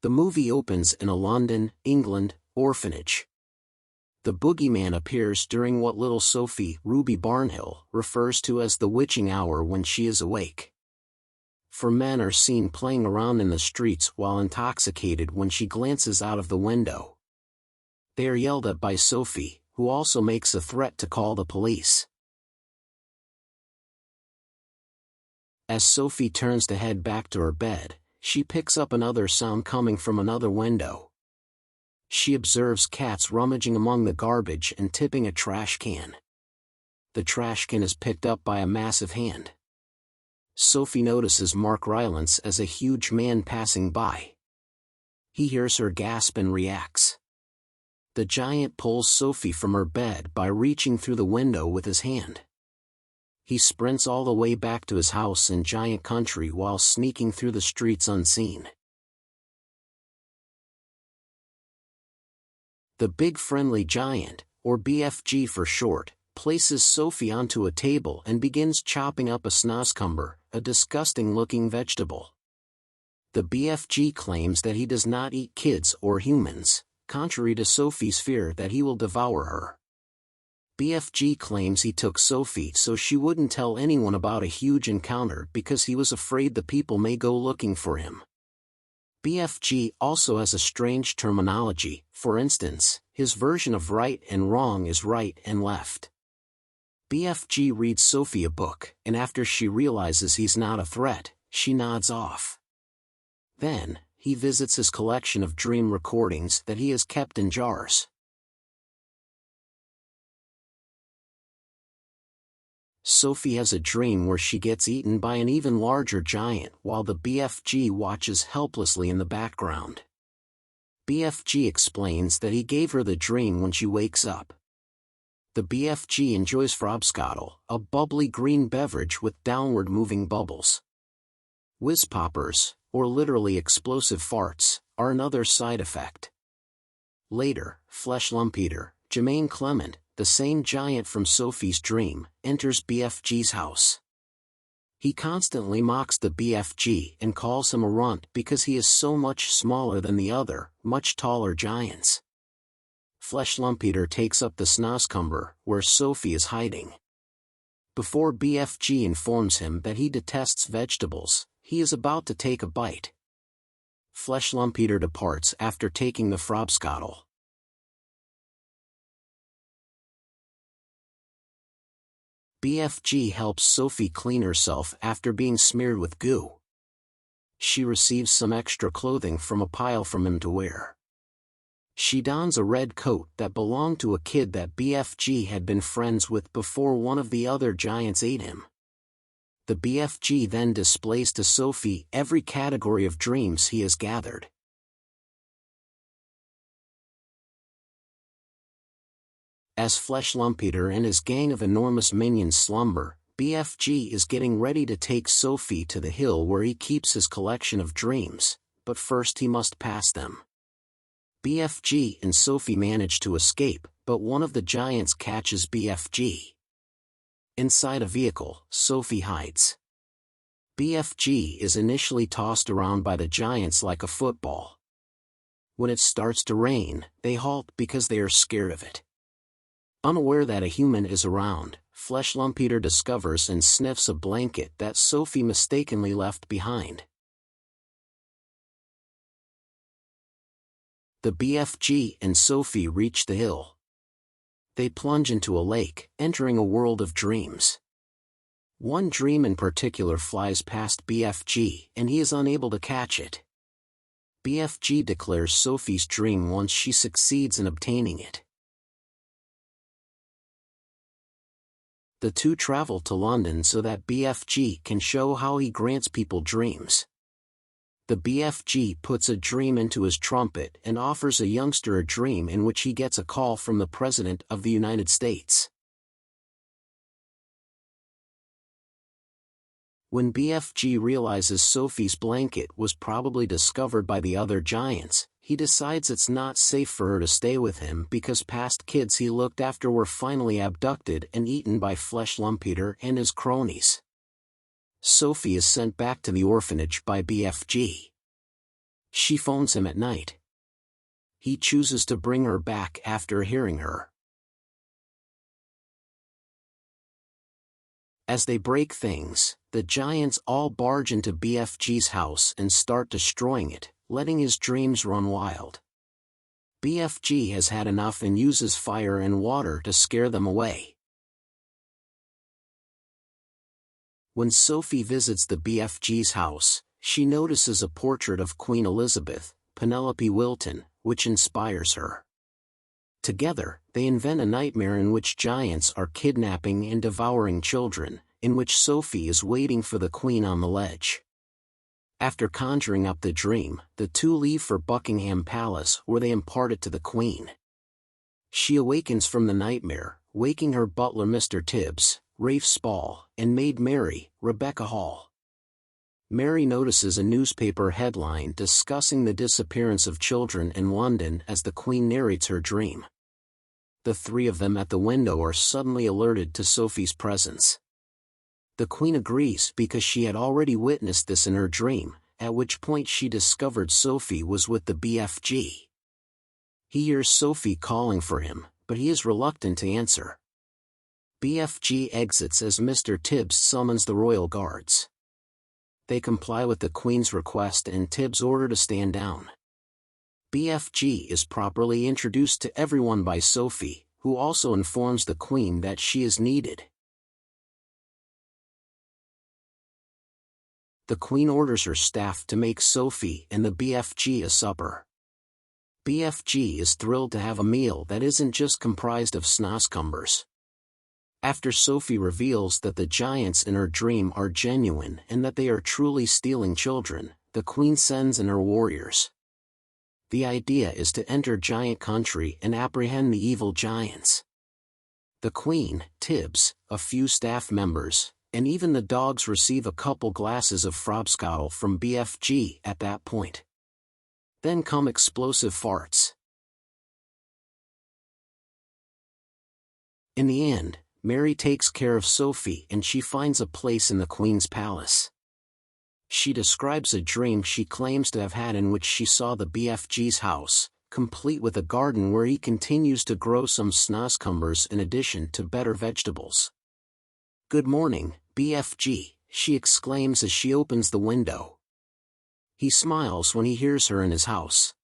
The movie opens in a London, England, orphanage. The boogeyman appears during what little Sophie, Ruby Barnhill, refers to as the witching hour when she is awake. 4 men are seen playing around in the streets while intoxicated when she glances out of the window. They are yelled at by Sophie, who also makes a threat to call the police. As Sophie turns to head back to her bed, she picks up another sound coming from another window. She observes cats rummaging among the garbage and tipping a trash can. The trash can is picked up by a massive hand. Sophie notices Mark Rylance as a huge man passing by. He hears her gasp and reacts. The giant pulls Sophie from her bed by reaching through the window with his hand. He sprints all the way back to his house in Giant Country while sneaking through the streets unseen. The Big Friendly Giant, or BFG for short, places Sophie onto a table and begins chopping up a snozzcumber, a disgusting-looking vegetable. The BFG claims that he does not eat kids or humans, contrary to Sophie's fear that he will devour her. BFG claims he took Sophie so she wouldn't tell anyone about a huge encounter because he was afraid the people may go looking for him. BFG also has a strange terminology. For instance, his version of right and wrong is right and left. BFG reads Sophie a book, and after she realizes he's not a threat, she nods off. Then, he visits his collection of dream recordings that he has kept in jars. Sophie has a dream where she gets eaten by an even larger giant while the BFG watches helplessly in the background. BFG explains that he gave her the dream when she wakes up. The BFG enjoys Frobscottle, a bubbly green beverage with downward-moving bubbles. Whiz poppers, or literally explosive farts, are another side effect. Later, Flesh Lumpeter, Jermaine Clement, the same giant from Sophie's dream, enters BFG's house. He constantly mocks the BFG and calls him a runt because he is so much smaller than the other, much taller giants. Flesh Lumpeter takes up the snozzcumber, where Sophie is hiding. Before BFG informs him that he detests vegetables, he is about to take a bite. Flesh Lumpeter departs after taking the Frobscottle. BFG helps Sophie clean herself after being smeared with goo. She receives some extra clothing from a pile from him to wear. She dons a red coat that belonged to a kid that BFG had been friends with before one of the other giants ate him. The BFG then displays to Sophie every category of dreams he has gathered. As Flesh Lumpeter and his gang of enormous minions slumber, BFG is getting ready to take Sophie to the hill where he keeps his collection of dreams, but first he must pass them. BFG and Sophie manage to escape, but one of the giants catches BFG. Inside a vehicle, Sophie hides. BFG is initially tossed around by the giants like a football. When it starts to rain, they halt because they are scared of it. Unaware that a human is around, Flesh Lumpeter discovers and sniffs a blanket that Sophie mistakenly left behind. The BFG and Sophie reach the hill. They plunge into a lake, entering a world of dreams. One dream in particular flies past BFG, and he is unable to catch it. BFG declares Sophie's dream once she succeeds in obtaining it. The two travel to London so that BFG can show how he grants people dreams. The BFG puts a dream into his trumpet and offers a youngster a dream in which he gets a call from the President of the United States. When BFG realizes Sophie's blanket was probably discovered by the other giants, he decides it's not safe for her to stay with him because past kids he looked after were finally abducted and eaten by Flesh Lumpeter and his cronies. Sophie is sent back to the orphanage by BFG. She phones him at night. He chooses to bring her back after hearing her. As they break things, the giants all barge into BFG's house and start destroying it, letting his dreams run wild. BFG has had enough and uses fire and water to scare them away. When Sophie visits the BFG's house, she notices a portrait of Queen Elizabeth, Penelope Wilton, which inspires her. Together, they invent a nightmare in which giants are kidnapping and devouring children, in which Sophie is waiting for the Queen on the ledge. After conjuring up the dream, the two leave for Buckingham Palace where they impart it to the Queen. She awakens from the nightmare, waking her butler Mr. Tibbs, Rafe Spall, and maid Mary, Rebecca Hall. Mary notices a newspaper headline discussing the disappearance of children in London as the Queen narrates her dream. The three of them at the window are suddenly alerted to Sophie's presence. The Queen agrees because she had already witnessed this in her dream, at which point she discovered Sophie was with the BFG. He hears Sophie calling for him, but he is reluctant to answer. BFG exits as Mr. Tibbs summons the royal guards. They comply with the Queen's request and Tibbs' order to stand down. BFG is properly introduced to everyone by Sophie, who also informs the Queen that she is needed. The Queen orders her staff to make Sophie and the BFG a supper. BFG is thrilled to have a meal that isn't just comprised of snozzcumbers. After Sophie reveals that the giants in her dream are genuine and that they are truly stealing children, the Queen sends in her warriors. The idea is to enter giant country and apprehend the evil giants. The Queen, Tibbs, a few staff members, and even the dogs receive a couple glasses of frobscottle from BFG at that point. Then come explosive farts. In the end, Mary takes care of Sophie and she finds a place in the Queen's palace. She describes a dream she claims to have had in which she saw the BFG's house, complete with a garden where he continues to grow some snozzcumbers in addition to better vegetables. "Good morning, BFG," she exclaims as she opens the window. He smiles when he hears her in his house.